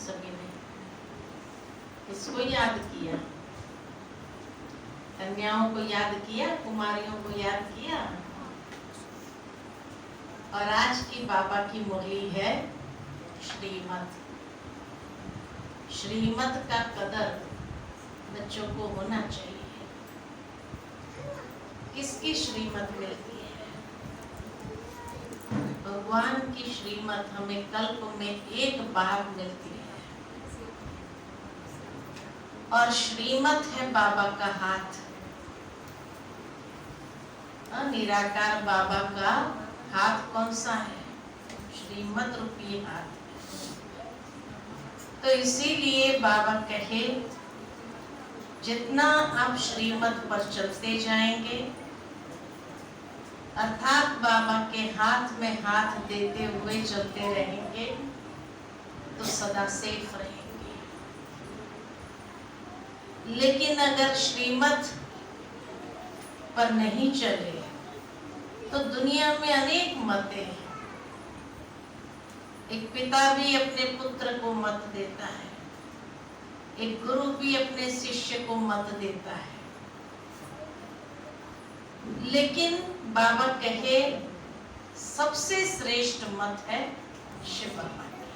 सभी ने? किसको याद किया? कन्याओं को याद किया, कुमारियों को याद किया। और आज की बाबा की मुरली है श्रीमत। श्रीमत का कदर बच्चों को होना चाहिए। किसकी श्रीमत मिलती है? भगवान की श्रीमत हमें कल्प में एक बार मिलती है। और श्रीमत है बाबा का हाथ। निराकार बाबा का हाथ कौन सा है? श्रीमत रूपी हाथ। तो इसीलिए बाबा कहे, जितना आप श्रीमत पर चलते जाएंगे, अर्थात बाबा के हाथ में हाथ देते हुए चलते रहेंगे, तो सदा सेफ रहेंगे। लेकिन अगर श्रीमत पर नहीं चले तो दुनिया में अनेक मतें हैं। एक पिता भी अपने पुत्र को मत देता है, एक गुरु भी अपने शिष्य को मत देता है। लेकिन बाबा कहे सबसे श्रेष्ठ मत है शिव बाबा की,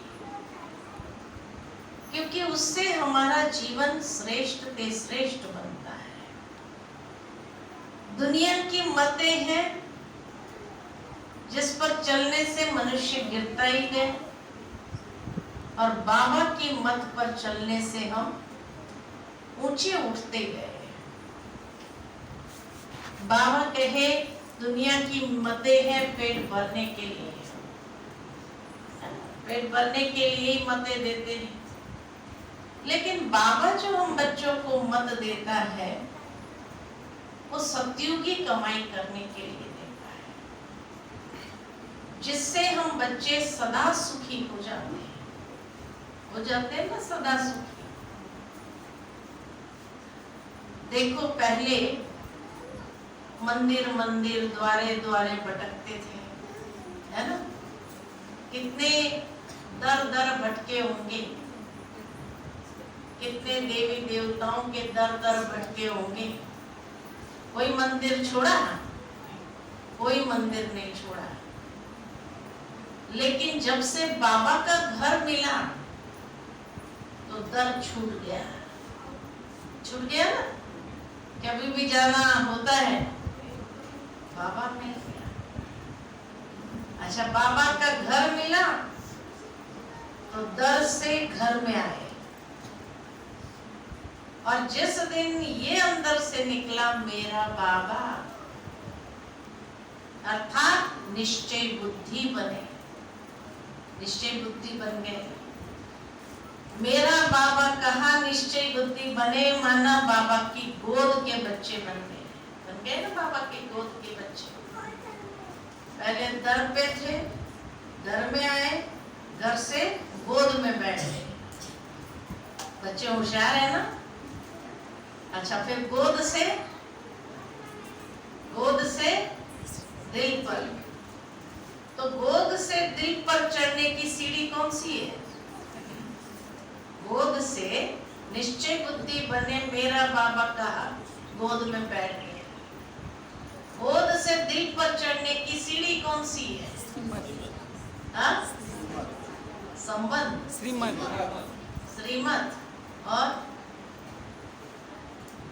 क्योंकि उससे हमारा जीवन श्रेष्ठ से श्रेष्ठ बनता है। दुनिया की मतें हैं जिस पर चलने से मनुष्य गिरता ही गए, और बाबा की मत पर चलने से हम ऊंचे उठते गए। बाबा कहे दुनिया की मतें हैं पेट भरने के लिए, पेट भरने के लिए ही मतें देते हैं। लेकिन बाबा जो हम बच्चों को मत देता है, वो सतयुगी कमाई करने के लिए देता है, जिससे हम बच्चे सदा सुखी हो जाते हैं। हो जाते हैं ना सदा सुखी। देखो पहले मंदिर मंदिर द्वारे द्वारे भटकते थे, है ना? कितने दर दर भटके होंगे, कितने देवी देवताओं के दर दर भटके होंगे। कोई मंदिर छोड़ा? कोई मंदिर नहीं छोड़ा। लेकिन जब से बाबा का घर मिला तो दर छूट गया। छूट गया ना? कभी भी जाना होता है, बाबा मिल गया। अच्छा, बाबा का घर मिला तो दर से घर में आए। और जिस दिन ये अंदर से निकला मेरा बाबा, अर्थात निश्चय बुद्धि बने, निश्चय बुद्धि बन गए। मेरा बाबा कहा निश्चय बुद्धि बने, माना बाबा की गोद के बच्चे बन गए। बन गए ना बाबा के गोद के बच्चे। पहले दर पे थे, घर में आए, घर से गोद में बैठ गए। बच्चे होशियार है ना? अच्छा, फिर गोद से दिल पर। तो गोद से दिल पर चढ़ने की सीढ़ी कौन सी है? गोद से निश्चय बुद्धि बने, मेरा बाबा कहा, गोद में बैठ गए। गोद से दिल पर चढ़ने की सीढ़ी कौन सी है? संबंध, श्रीमत। और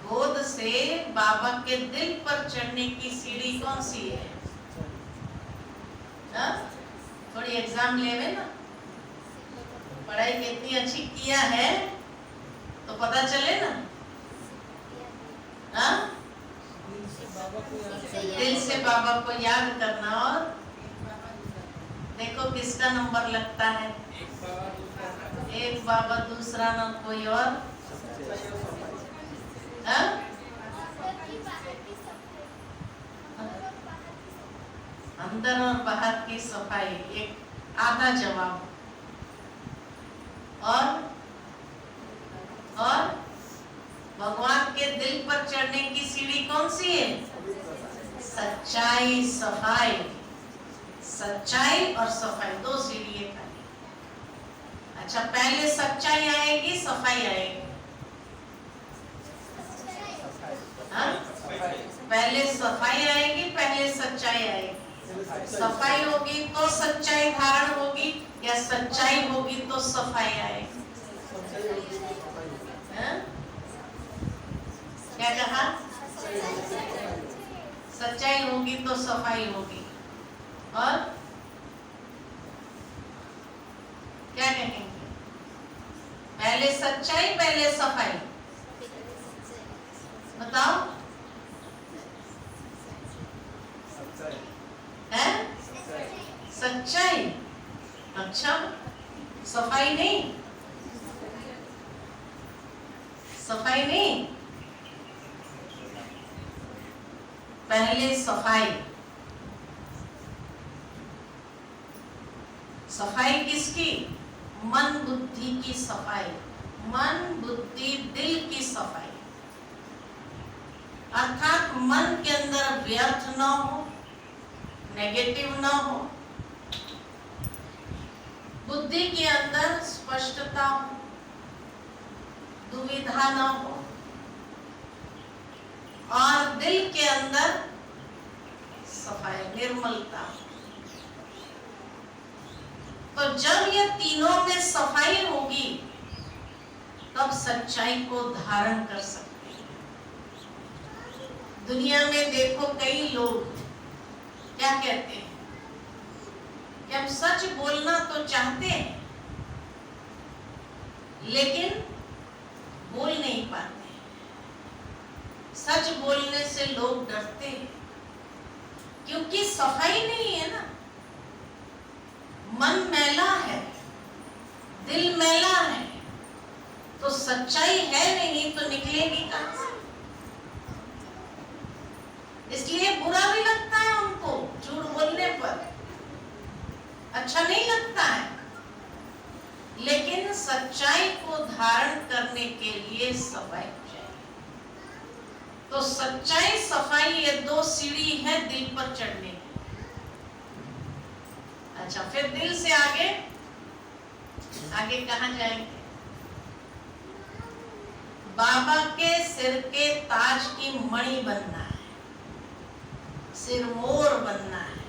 गोद से बाबा के दिल पर चढ़ने की सीढ़ी कौन सी है? थोड़ी एग्जाम लेवे ना, पढ़ाई कितनी अच्छी किया है तो पता चले ना। दिल से बाबा को याद करना। और देखो किसका नंबर लगता है? एक बाबा, दूसरा ना कोई और। अंदर और बाहर की सफाई, एक आधा जवाब। और भगवान के दिल पर चढ़ने की सीढ़ी कौन सी है? सच्चाई, सफाई। सच्चाई और सफाई, दो सीढ़ी खाली। अच्छा, पहले सच्चाई आएगी सफाई आएगी? हाँ? पहले सफाई आएगी पहले सच्चाई आएगी? सफाई होगी तो सच्चाई धारण होगी या सच्चाई होगी तो सफाई आएगी? हाँ? क्या कहा? सच्चाई होगी तो सफाई होगी। और क्या कहेंगे? पहले सच्चाई पहले सफाई? बताओ। है सच्चाई? अच्छा, सफाई नहीं? सफाई नहीं, पहले सफाई। सफाई किसकी? मन बुद्धि की सफाई, मन बुद्धि दिल की सफाई। अर्थात मन के अंदर व्यर्थ न हो, नेगेटिव न हो, बुद्धि के अंदर स्पष्टता हो, दुविधा न हो, और दिल के अंदर सफाई, निर्मलता। तो जब ये तीनों में सफाई होगी तब सच्चाई को धारण कर सकते हैं। दुनिया में देखो कई लोग क्या कहते हैं कि हम सच बोलना तो चाहते हैं लेकिन बोल नहीं पाते। सच बोलने से लोग डरते हैं क्योंकि सफाई नहीं है ना। मन मैला है, दिल मैला है, तो सच्चाई है नहीं तो निकलेगी कहां से? इसलिए बुरा भी लगता है उनको झूठ बोलने पर, अच्छा नहीं लगता है। लेकिन सच्चाई को धारण करने के लिए सफाई चाहिए। तो सच्चाई सफाई ये दो सीढ़ी है दिल पर चढ़ने की। अच्छा, फिर दिल से आगे आगे कहां जाएंगे? बाबा के सिर के ताज की मणि बनना है, सिरमोर बनना है।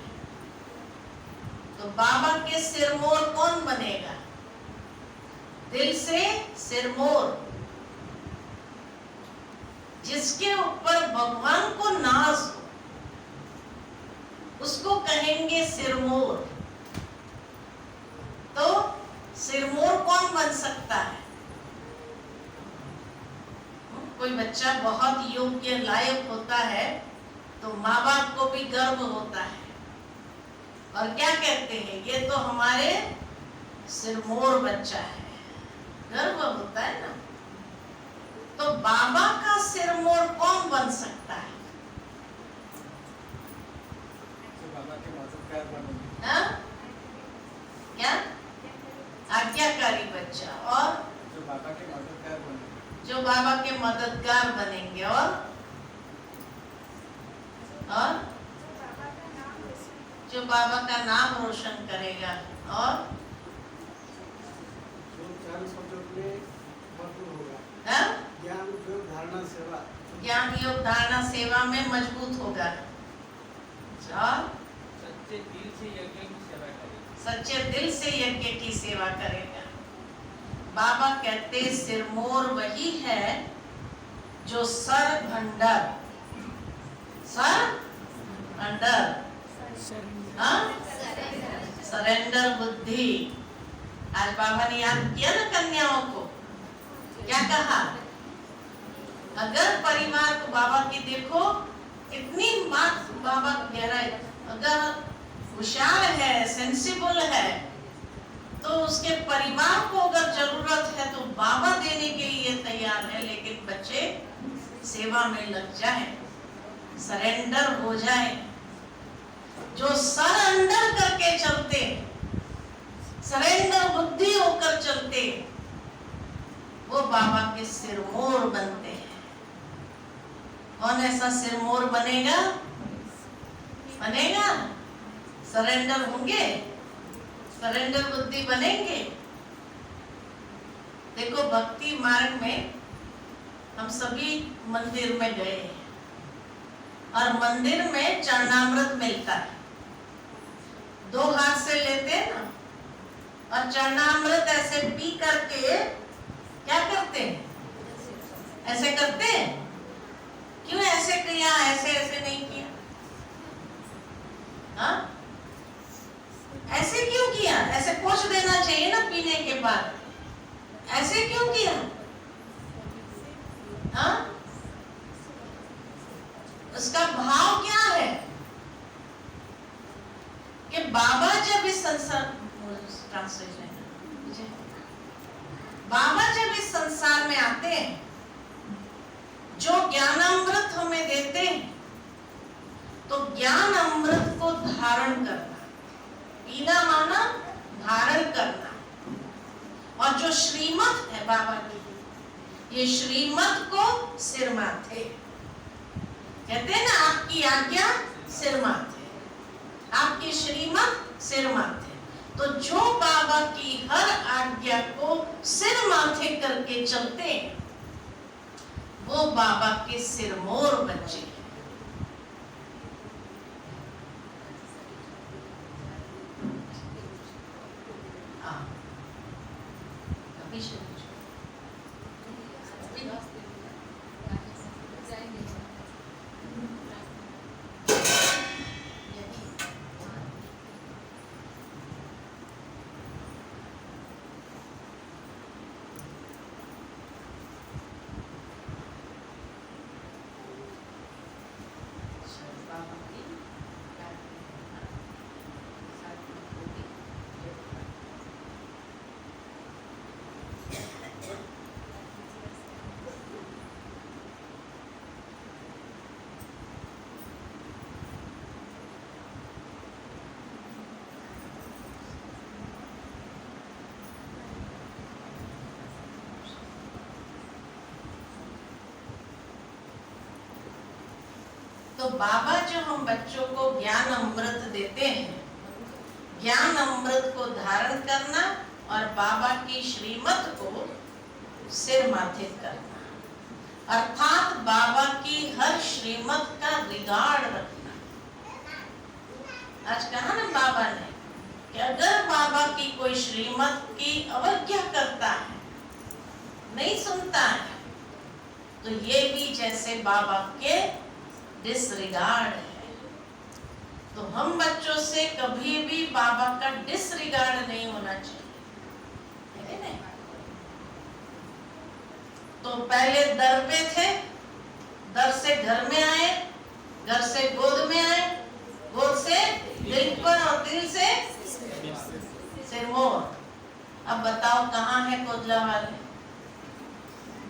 तो बाबा के सिरमोर कौन बनेगा? दिल से सिरमोर, जिसके ऊपर भगवान को नाज हो उसको कहेंगे सिरमोर। तो सिरमोर कौन बन सकता है? कोई बच्चा बहुत योग्य लायक होता है तो माँ बाप को भी गर्व होता है और क्या कहते हैं, ये तो हमारे सिरमोर बच्चा है, गर्व होता है ना। तो बाबा का सिरमोर कौन बन सकता है? बाबा के मददगार बनेंगे। हाँ? क्या? आज्ञाकारी बच्चा। और जो बाबा के मददगार बनेंगे। जो बाबा के मददगार बनेंगे। और जो बाबा का नाम रोशन करेगा। और जो ज्ञान संयोग में मजबूत होगा। हाँ? ज्ञान योग धारणा सेवा। ज्ञान योग धारणा सेवा में मजबूत होगा। और सच्चे दिल से यज्ञ की सेवा करेगा। सच्चे दिल से यज्ञ की सेवा करेगा। बाबा कहते सिरमोर वही है जो सर भंडर, सरेंडर बुद्धि। आज बाबा ने याद किया ना कन्याओं को, क्या कहा? अगर परिवार को बाबा की देखो कितनी बात बाबा गहराई, अगर होशियार है, सेंसिबल है, तो उसके परिवार को अगर जरूरत है तो बाबा देने के लिए तैयार है। लेकिन बच्चे सेवा में लग जाए, सरेंडर हो जाए। जो सरेंडर करके चलते, सरेंडर बुद्धि होकर चलते, वो बाबा के सिरमोर बनते हैं। कौन ऐसा सिरमोर बनेगा? बनेगा? सरेंडर होंगे, सरेंडर बुद्धि बनेंगे। देखो भक्ति मार्ग में हम सभी मंदिर में गए हैं और मंदिर में चरणामृत मिलता है, 2 हाथ से लेते हैं ना, और चरणामृत ऐसे पी करके क्या करते हैं, ऐसे करते हैं। क्यों ऐसे किया, ऐसे ऐसे नहीं किया? हाँ, ऐसे क्यों किया? ऐसे पोंछ देना चाहिए ना पीने के बाद, ऐसे क्यों किया? हाँ, उसका भाव क्या है कि बाबा जब इस संसार बाबा जब इस संसार में आते हैं, जो ज्ञान अमृत हमें देते हैं, तो ज्ञान अमृत को धारण करना, पीना माना धारण करना, और जो श्रीमत है बाबा की, ये श्रीमत को सिर माथे कहते हैं ना, आपकी आज्ञा सिर माथे, आपकी श्रीमत सिर माथे। तो जो बाबा की हर आज्ञा को सिर माथे करके चलते हैं, वो बाबा के सिरमौर बच्चे हैं। तो बाबा जो हम बच्चों को ज्ञान अमृत देते हैं, ज्ञान अमृत को धारण करना और बाबा की श्रीमत को सिर माथे करना, अर्थात बाबा की हर श्रीमत का रिगार्ड रखना। आज कहा ना बाबा ने कि अगर बाबा की कोई श्रीमत की अवज्ञा करता है, नहीं सुनता है, तो ये भी जैसे बाबा के डिसरिगार्ड है। तो हम बच्चों से कभी भी बाबा का डिसरिगार्ड नहीं होना चाहिए, है नहीं? तो पहले दर पे थे, दर से घर में आए, घर से गोद में आए, गोद से दिल पर और दिल से सिरमौर। अब बताओ कहाँ है कोदला वाले?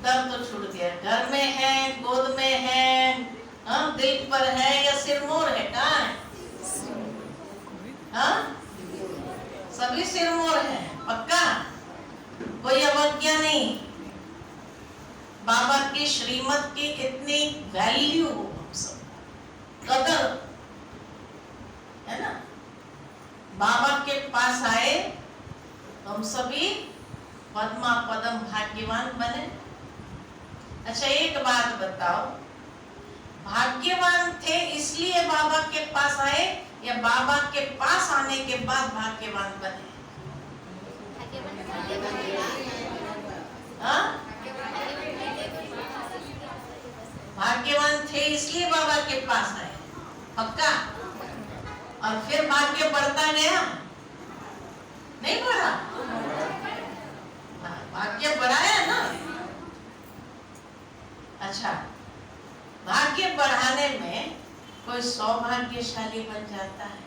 दर तो छूट गया, घर में है, गोद में है, हाँ, दिल पर है या सिरमौर है? कहाँ है? हाँ, सभी सिरमौर है, पक्का, कोई अवज्ञा नहीं। बाबा की श्रीमत की इतनी वैल्यू हो, हम सब कदर है ना। बाबा के पास आए तो हम सभी पद्मा पदम भाग्यवान बने। अच्छा, एक बात बताओ, भाग्यवान थे इसलिए बाबा के पास आए या बाबा के पास आने के बाद भाग्यवान बने? हाँ? भाग्यवान थे इसलिए बाबा के पास आए, पक्का? और फिर भाग्य बढ़ता गया? नहीं बढ़ा? भाग्य बढ़ाया ना। अच्छा, भाग्य बढ़ाने में कोई सौभाग्यशाली बन जाता है,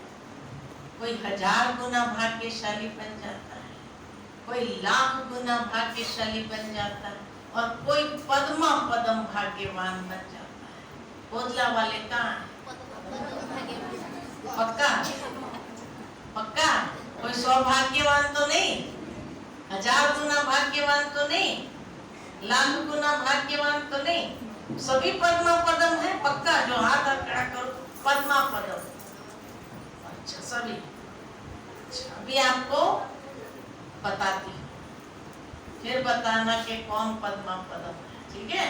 कोई 1000 गुना भाग्यशाली बन जाता है, कोई लाख गुना भाग्यशाली बन जाता है, और कोई पद्मा पदम भाग्यवान बन जाता है। कोदला वाले कहाँ हैं? पक्का? पक्का? कोई सौभाग्यवान तो नहीं, 1000 गुना भाग्यवान तो नहीं, लाख गुना भाग्यवान तो नहीं, सभी पद्मा पदम है, पक्का? जो हाथ खड़ा करो, पद्मा पदम। अच्छा, सभी। अच्छा, अभी आपको बताती हूँ। फिर बताना कि कौन पद्मा पदम है, ठीक है।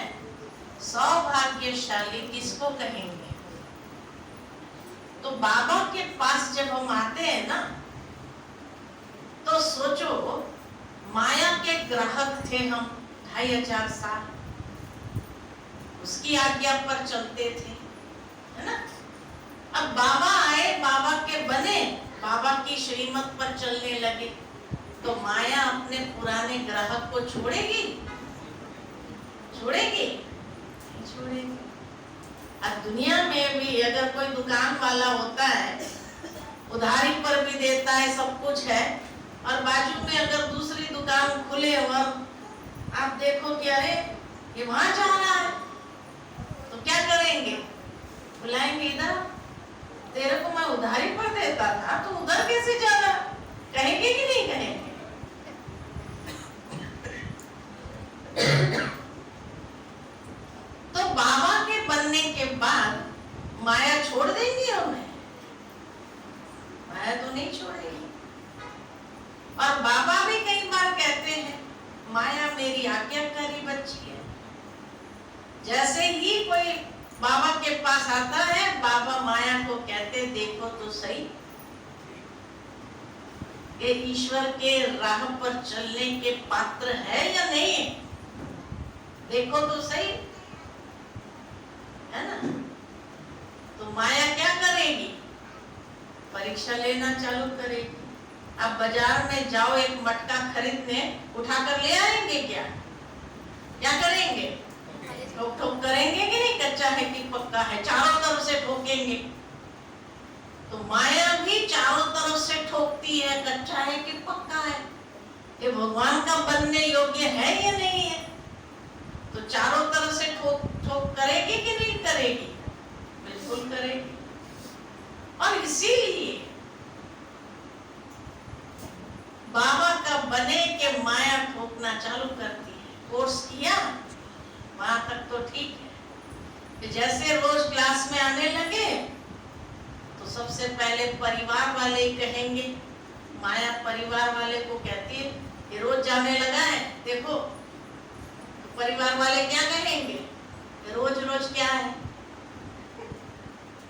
सौभाग्यशाली किसको कहेंगे? तो बाबा के पास जब हम आते हैं ना, तो सोचो माया के ग्राहक थे हम 2500 साल, उसकी आज्ञा पर चलते थे, है ना। अब बाबा आए, बाबा के बने, बाबा की श्रीमत पर चलने लगे, तो माया अपने पुराने ग्राहक को छोड़ेगी? छोड़ेगी? नहीं छोड़ेगी। अब दुनिया में भी अगर कोई दुकान वाला होता है, उधारी पर भी देता है, सब कुछ है, और बाजू में अगर दूसरी दुकान खुले और आप देखो कि अरे ये वहां जा रहा है, तो क्या करेंगे? बुलाएंगे, इधर तेरे को मैं उधारी पर देता था, तो उधर कैसे जा रहा? कहेंगे कि नहीं कहेंगे? तो बाबा के बनने के बाद माया छोड़ देंगी हमें? माया तो नहीं छोड़ेगी। और बाबा भी कई बार कहते हैं माया मेरी आज्ञाकारी बच्ची है। जैसे ही कोई बाबा के पास आता है, बाबा माया को कहते देखो तो सही, ये ईश्वर के राह पर चलने के पात्र है या नहीं है, देखो तो सही, है ना। तो माया क्या करेगी? परीक्षा लेना चालू करेगी। अब बाजार में जाओ, एक मटका खरीदने, उठाकर ले आएंगे क्या? क्या करेंगे? ठोक ठोक करेंगे कि नहीं? कच्चा है कि पक्का है, चारों तरफ से ठोकेंगे। तो माया भी चारों तरफ से ठोकती है, कच्चा है कि पक्का है, ये भगवान का बनने योग्य है या नहीं है। तो चारों तरफ से ठोक ठोक करेगी कि नहीं करेगी? बिल्कुल करेगी। और इसीलिए बाबा का बने के माया ठोकना चालू करती है। कोर्स किया वहां तक तो ठीक है। जैसे रोज क्लास में आने लगे, तो सबसे पहले परिवार वाले ही कहेंगे, माया परिवार वाले को कहती है ये रोज जाने लगा है, देखो। तो परिवार वाले क्या कहेंगे? ये रोज रोज क्या है?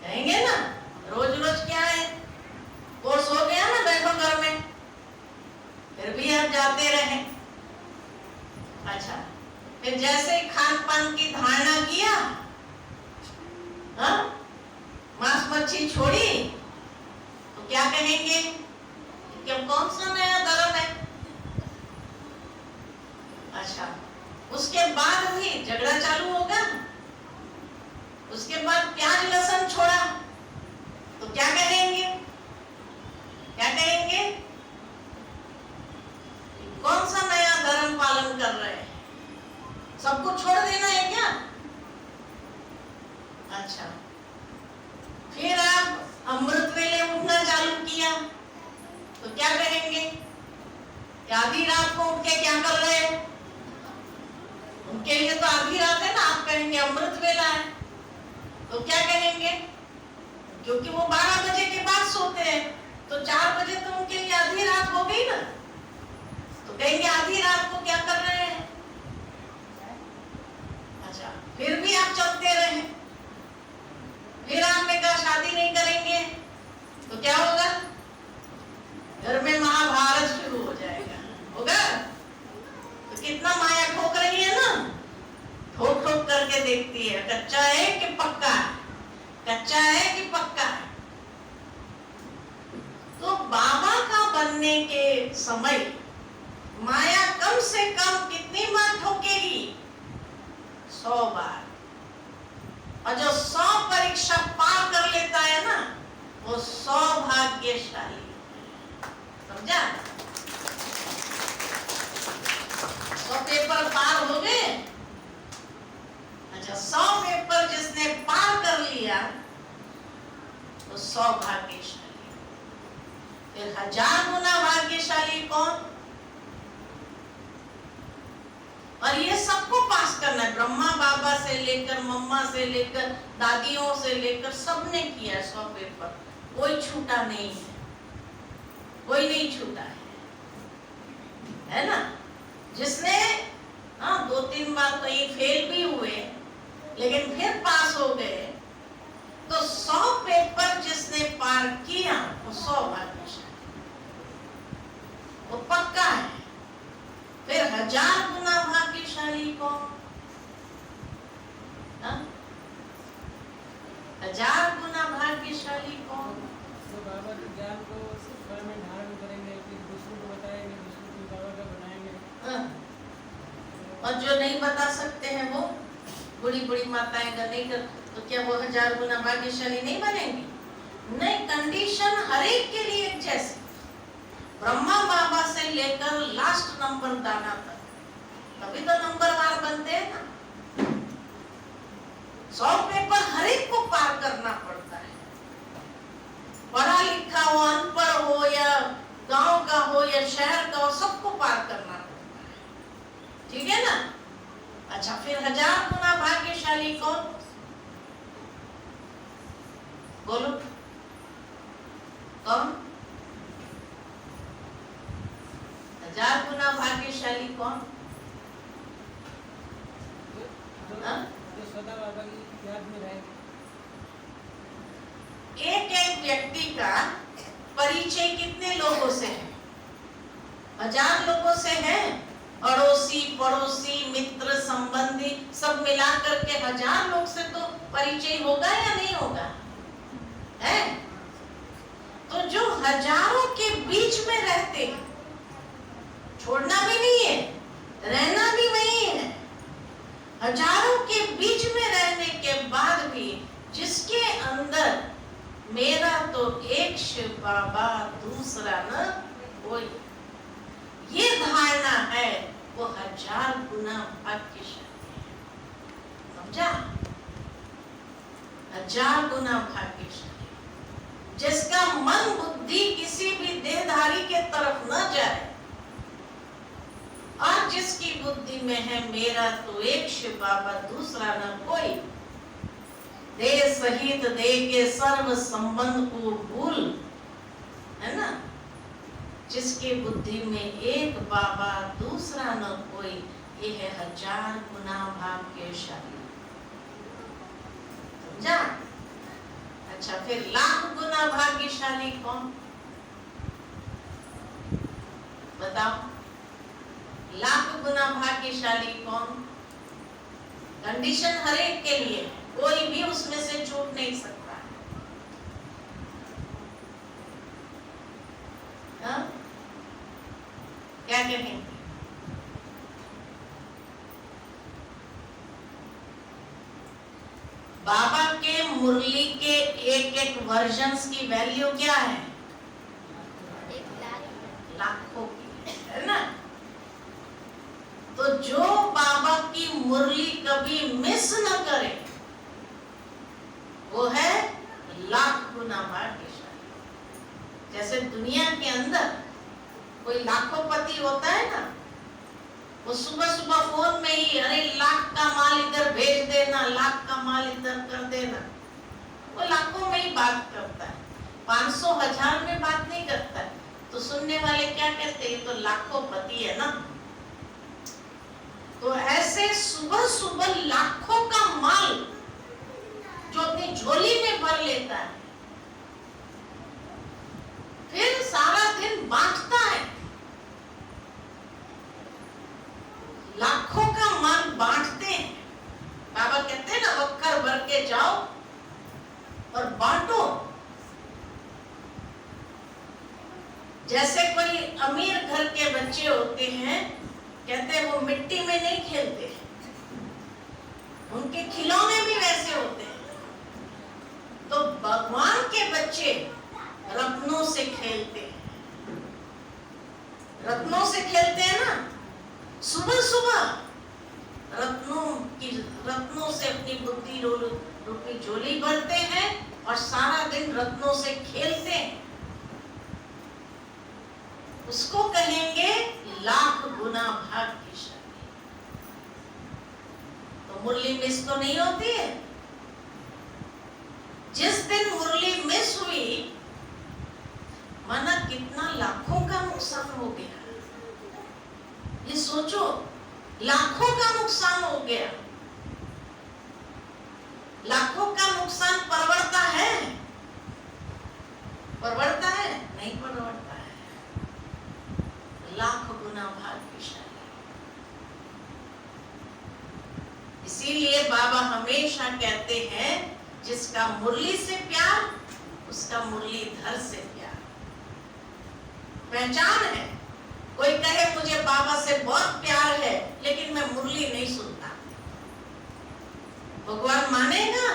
कहेंगे ना, रोज रोज क्या है? कोर्स हो गया ना, बैठो घर में, फिर भी आप जाते रहे। अच्छा, फिर जैसे खान पान की धारणा किया, हाँ, मांस मच्छी छोड़ी, तो क्या कहेंगे कि अब कौन सा नया धर्म है? अच्छा, उसके बाद भी झगड़ा चालू होगा। उसके बाद प्याज लहसुन छोड़ा, तो क्या कहेंगे? क्या कहेंगे? कौन सा नया धर्म पालन कर रहे हैं? सबको छोड़ देना है क्या? अच्छा, फिर आप अमृत वेले उठना चालू किया, तो क्या कहेंगे? आधी रात को उठ के क्या कर रहे हैं? उनके लिए तो आधी रात है ना, आप कहेंगे अमृत वेला है, तो क्या कहेंगे? क्योंकि वो 12 बजे के बाद सोते हैं, तो 4 बजे तो उनके लिए आधी रात हो गई ना, तो कहेंगे आधी रात को क्या कर रहे हैं? अच्छा, फिर भी आप चलते रहे। फिर आपने कहा शादी नहीं करेंगे, तो क्या होगा? घर में महाभारत शुरू हो जाएगा, होगा? तो कितना माया ठोक रही है ना, ठोक ठोक करके देखती है, कच्चा है कि पक्का है, कच्चा है कि पक्का है। तो बाबा का बनने के समय माया कम से कम कितनी बार ठोकेगी? 100 बार। और जो 100 परीक्षा पार कर लेता है ना, वो सौभाग्यशाली। समझा? 100 पेपर पार हो गए। अच्छा, 100 पेपर जिसने पार कर लिया तो सौभाग्यशाली। फिर 1000 गुना भाग्यशाली कौन? और ये सबको पास करना है। ब्रह्मा बाबा से लेकर मम्मा से लेकर दादियों से लेकर सबने किया 100 पेपर, कोई छूटा नहीं है, कोई नहीं छूटा है ना। जिसने 2-3 बार तो ये फेल भी हुए लेकिन फिर पास हो गए, तो 100 पेपर जिसने पार किया वो 100 भाग्यशाली, वो पक्का है। फिर 1000 गुना भाग्यशाली कौन? 1000 गुना भाग्यशाली कौन? तो बाबा के ज्ञान को सिर्फ घर में धारण करेंगे, फिर दूसरों को बताएंगे, दूसरों को बाबा का बनाएंगे। और जो नहीं बता सकते हैं वो बूढ़ी बूढ़ी माताएं अगर नहीं कर, तो क्या वो 1000 गुना भाग्यशाली नहीं बनेंगी? नहीं, कंडीशन हर एक के लिए एक जैसी। ब्रह्मा बाबा से लेकर लास्ट नंबर दाना तक, तभी तो नंबरवार बनते हैं ना। 100 पेपर हर एक को पार करना पड़ता है, पढ़ा लिखा हो, अनपढ़ हो, या गांव का हो या शहर का हो, सबको पार करना पड़ता है। ठीक है ना? अच्छा, फिर 1000 गुना भाग्यशाली कौन? बोलो कौन? 1000 गुना भाग्यशाली कौन? जो सदा बाबा की याद में रहेंगे। एक एक व्यक्ति का परिचय कितने लोगों से है? 1000 लोगों से है। अड़ोसी, पड़ोसी, मित्र, संबंधी सब मिलाकर के 1000 लोग से तो परिचय होगा या नहीं होगा? है? तो जो हजारों के बीच में रहते हैं, छोड़ना भी नहीं है, रहना भी वही है। हजारों के बीच में रहने के बाद भी जिसके अंदर मेरा तो एक शिव बाबा, दूसरा न कोई, ये धारणा है, वो 1000 गुना भाग्यशाली है। समझा? 1000 गुना भाग्यशाली, जिसका मन बुद्धि किसी भी देहधारी के तरफ न जाए, और जिसकी बुद्धि में है मेरा तो एक शिव बाबा, दूसरा न कोई, देह सहित देह के सर्व संबंध को भूल, है ना, जिसकी बुद्धि में एक बाबा, दूसरा न कोई, ये है 1000 गुना भाग्यशाली। समझा? अच्छा, फिर 1,00,000 गुना भाग्यशाली कौन? बताओ, 1,00,000 गुना भाग्यशाली कौन? कंडीशन हर एक के लिए, कोई भी उसमें से छूट नहीं सकता। हाँ? क्या कहेंगे? बाबा के मुरली के एक एक वर्जन्स की वैल्यू क्या है? 1,00,000 लाखों की, है ना? तो जो बाबा की मुरली कभी मिस न करे, वो है 1,00,000 गुना भाग्यशाली। जैसे दुनिया के अंदर कोई लाखोंपति होता है ना, वो सुबह सुबह फोन में ही, अरे 1,00,000 का माल इधर भेज देना, 1,00,000 का माल इधर कर देना, वो लाखों में ही बात करता है, 500 1000 में बात नहीं करता है। तो सुनने वाले क्या कहते हैं, तो लाखोंपति है ना। तो ऐसे सुबह सुबह लाखों का माल जो अपनी झोली में भर लेता है, फिर सारा दिन बांटता है, लाखों का माल बांटते हैं। बाबा कहते हैं ना, वक्कर भर के जाओ और बांटो। जैसे कोई अमीर घर के बच्चे होते हैं, कहते हैं वो मिट्टी में नहीं खेलते, उनके खिलौने भी वैसे होते हैं। तो भगवान के बच्चे रत्नों से खेलते हैं, रत्नों से खेलते हैं ना। सुबह सुबह रत्नों से अपनी बुद्धि रूपी झोली भरते हैं और सारा दिन रत्नों से खेलते हैं। उसको कहेंगे 1,00,000 गुना भाग्यशाली। तो मुरली मिस तो नहीं होती है। जिस दिन मुरली मिस हुई, माना कितना लाखों का नुकसान हो गया। ये सोचो, लाखों का नुकसान हो गया। लाखों का नुकसान परवड़ता है? परवड़ता है? नहीं परवड़ता है। लाख गुना भाग्यशाली। इसीलिए बाबा हमेशा कहते हैं, जिसका मुरली से प्यार, उसका मुरलीधर से प्यार। पहचान है। कोई कहे मुझे बाबा से बहुत प्यार है, लेकिन मैं मुरली नहीं सुनता, भगवान मानेगा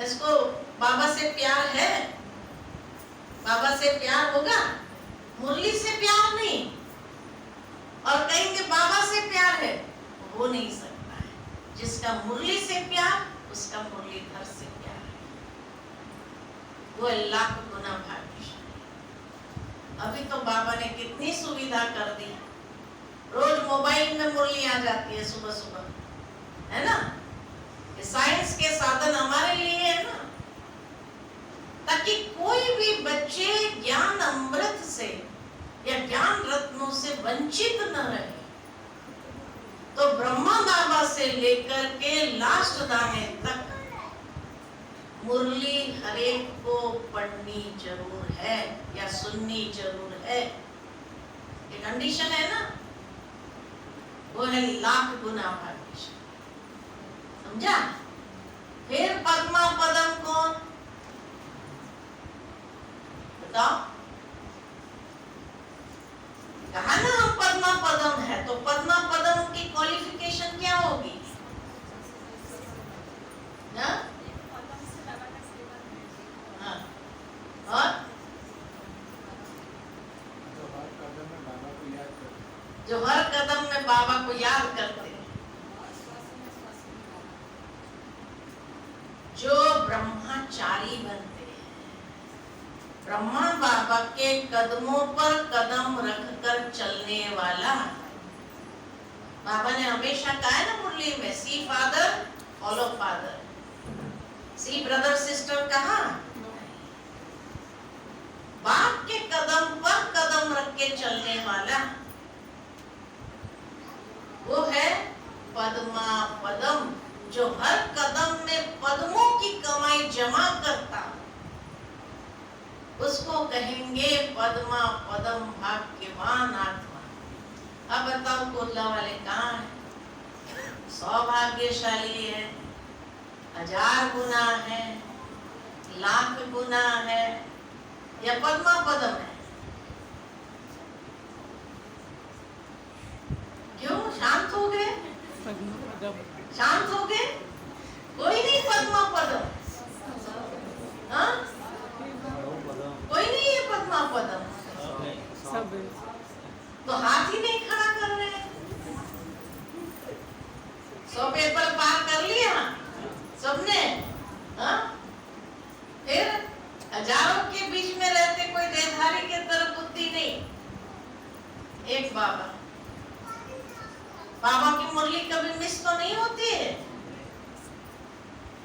इसको बाबा से प्यार है? बाबा से प्यार होगा, मुरली से प्यार नहीं। और कहेंगे बाबा से प्यार है, हो नहीं सकता है। जिसका मुरली से प्यार, उसका मुरलीधर से प्यार है, वो लाख गुना भाग्यशाली। अभी तो बाबा ने कितनी सुविधा कर दी, रोज मोबाइल में मुरली आ जाती है सुबह सुबह, है ना? ये साइंस के साधन हमारे लिए है ना, ताकि कोई भी बच्चे ज्ञान अमृत से या ज्ञान रत्नों से वंचित न रहे। तो ब्रह्मा बाबा से लेकर के लास्ट दाने तक मुरली हरेक को पढ़नी जरूर है या सुननी जरूर है। ये कंडीशन है ना, वो है लाख गुना भाग्यशाली। समझा? फिर पद्मा पदम कौन? बताओ। कहा ना हम पद्मा पदम है, तो पद्मा पदम की क्वालिफिकेशन क्या होगी? ना? हाँ। और जो हर कदम में बाबा को याद करते हैं, जो ब्रह्मचारी बनते हैं, ब्रह्मा बाबा के कदमों पर कदम रखकर चलने वाला। बाबा ने हमेशा कहा है ना मुरली में, सी फादर फॉलो फादर, सी ब्रदर सिस्टर कहा। बाप के कदम पर कदम रख के चलने वाला, वो है पद्मा पदम। जो हर कदम में पद्मों की कमाई जमा करता, उसको कहेंगे पद्मा पदम भाग्यवान आत्मा। अब बताओ कोल्ला वाले कहाँ है? सौभाग्यशाली है, 1000 गुना है, लाख गुना है, या पद्मा पदम है? क्यों शांत हो गए? शांत हो गए? कोई नहीं पद्मा पदम? हाँ? कोई नहीं है पद्मा पदम? तो हाथ ही नहीं खड़ा कर रहे हैं। 100 पेपर पार कर लिया सबने? हाँ? फिर हजारों के बीच में रहते कोई देहधारी के तरफ बुद्धि नहीं। एक बाबा, बाबा की मुरली कभी मिस तो नहीं होती है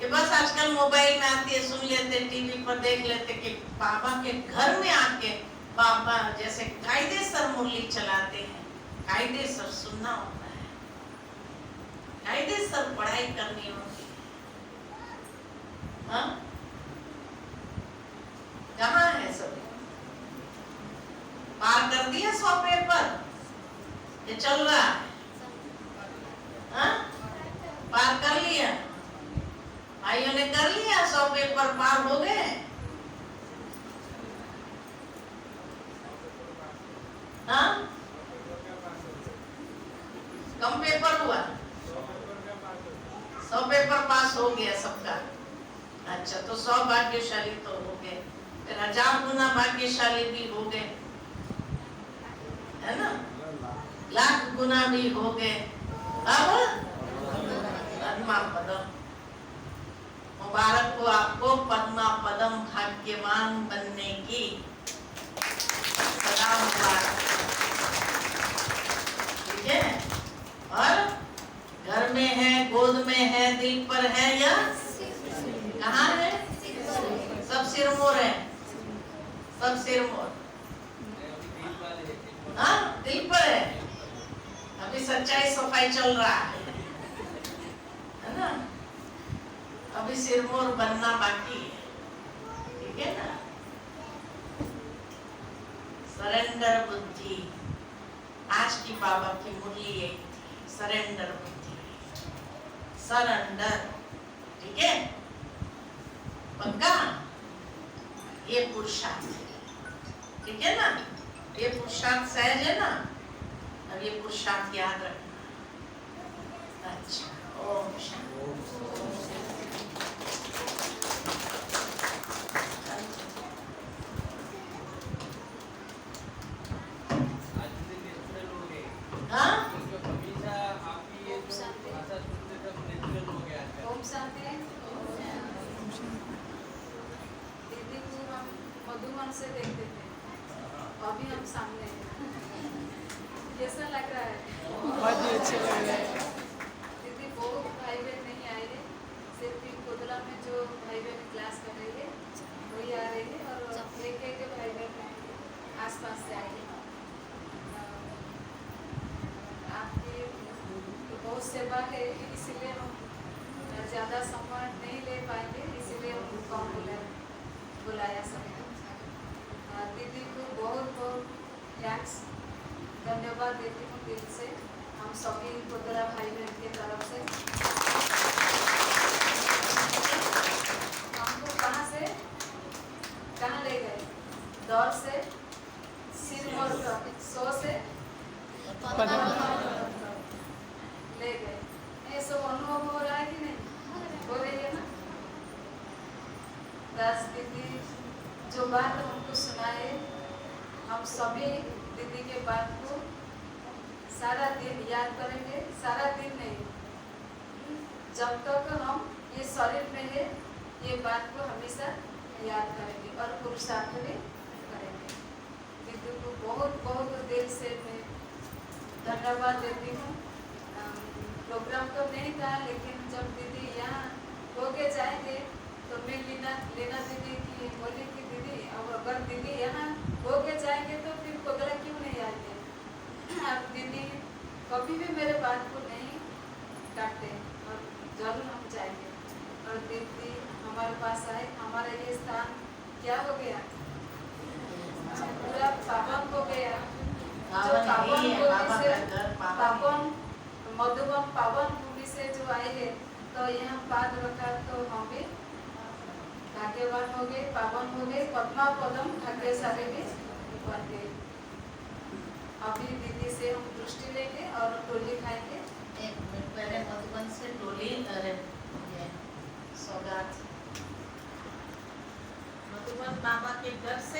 कि बस आजकल मोबाइल में आती है, सुन लेते, टीवी पर देख लेते, कि बाबा के घर में आके बाबा जैसे कायदेसर मुरली चलाते हैं। कायदेसर सुनना होता है, कायदेसर पढ़ाई करनी होती है। हाँ? कहाँ है सब? पार कर दिया 100 पेपर? ये चल रहा है? हाँ? पार कर लिया? भाइयों ने कर लिया? 100 पेपर पार हो गए? हाँ? कम पेपर हुआ? 100 पेपर पास हो गया सबका। अच्छा, तो 100 भाग्यशाली तो हो गए, फिर 1000 गुना भाग्यशाली भी हो गए, है ना? लाख गुना भी हो गए। अब पद्मा पदम। मुबारक हो आपको पद्मा पदम भाग्यवान बनने की सदा मुबारक। ठीक है? और घर में है, गोद में है, दिल पर है, या कहाँ है? सब सिरमौर है, सब सिरमौर। हाँ, दिल पर है। अभी सच्चाई सफाई चल रहा है ना। अभी सिरमौर बनना बाकी है, ठीक है ना। सरेंडर बुद्धि, आज की बाबा की मुरली यही थी, सरेंडर बुद्धि, सरेंडर, ठीक है। पक्का ये पुरुषार्थ है, ठीक है ना। ये पुरुषार्थ सहज है ना, और ये पुरुषार्थ याद रखना। अच्छा, ओम शांति। हाँ? ओम शांति। दीदी को हम मधुबन से देखते थे, अभी हम सामने हैं। कैसा लग रहा है? बहुत ही अच्छे लग रहे हैं। दीदी बहुत भाई बहन नहीं आए हैं, सिर्फ कोदला में जो भाई बहन क्लास कर रहे हैं वही आ रहे हैं, और एक एक भाई बहन आसपास से आए हैं। आपकी तो बहुत सेवा है, इसीलिए हम ज़्यादा समय नहीं ले पाएंगे, इसीलिए हम कम बुलाया सभी। दीदी को बहुत बहुत थैंक्स, धन्यवाद देती हूँ दिल से, हम सभी कोदरा भाई बहन की तरफ से। हमको कहाँ से कहाँ ले गए? दौर से, सिरमौर तक, 100 से ले गए। ये सब अनुभव हो रहा है कि नहीं? हो रही है ना। 10 दीदी जो बात हमको सुनाए, हम सभी दीदी के बात को सारा दिन याद करेंगे, सारा दिन नहीं, जब तक हम ये शरीर में है ये बात को हमेशा याद करेंगे और पुरुषार्थ भी करेंगे। दीदी को बहुत बहुत दिल से मैं धन्यवाद देती हूँ। प्रोग्राम तो नहीं था, लेकिन जब दीदी यहाँ होके जाएंगे तो मैं लीना दीदी की बोली कि दीदी अब अगर दीदी यहाँ होके जाएंगे तो फिर कोदला क्यों नहीं आएंगे। अब दीदी कभी भी मेरे बात को नहीं काटते और जरूर हम जाएंगे। और दीदी हमारे पास आए, हमारा ये स्थान क्या हो गया, पूरा पावन हो गया। जो पावन भूमि से, पावन मधुबन पावन भूमि से जो आए हैं, तो यहाँ पाद रखा तो हम भी भाग्यवान हो गए, पावन हो गए, पद्मा पदम भाग्यशाली भी बन गए। अभी दीदी से हम दृष्टि लेंगे और टोली खाएंगे। एक मिनट पहले मधुबन से टोली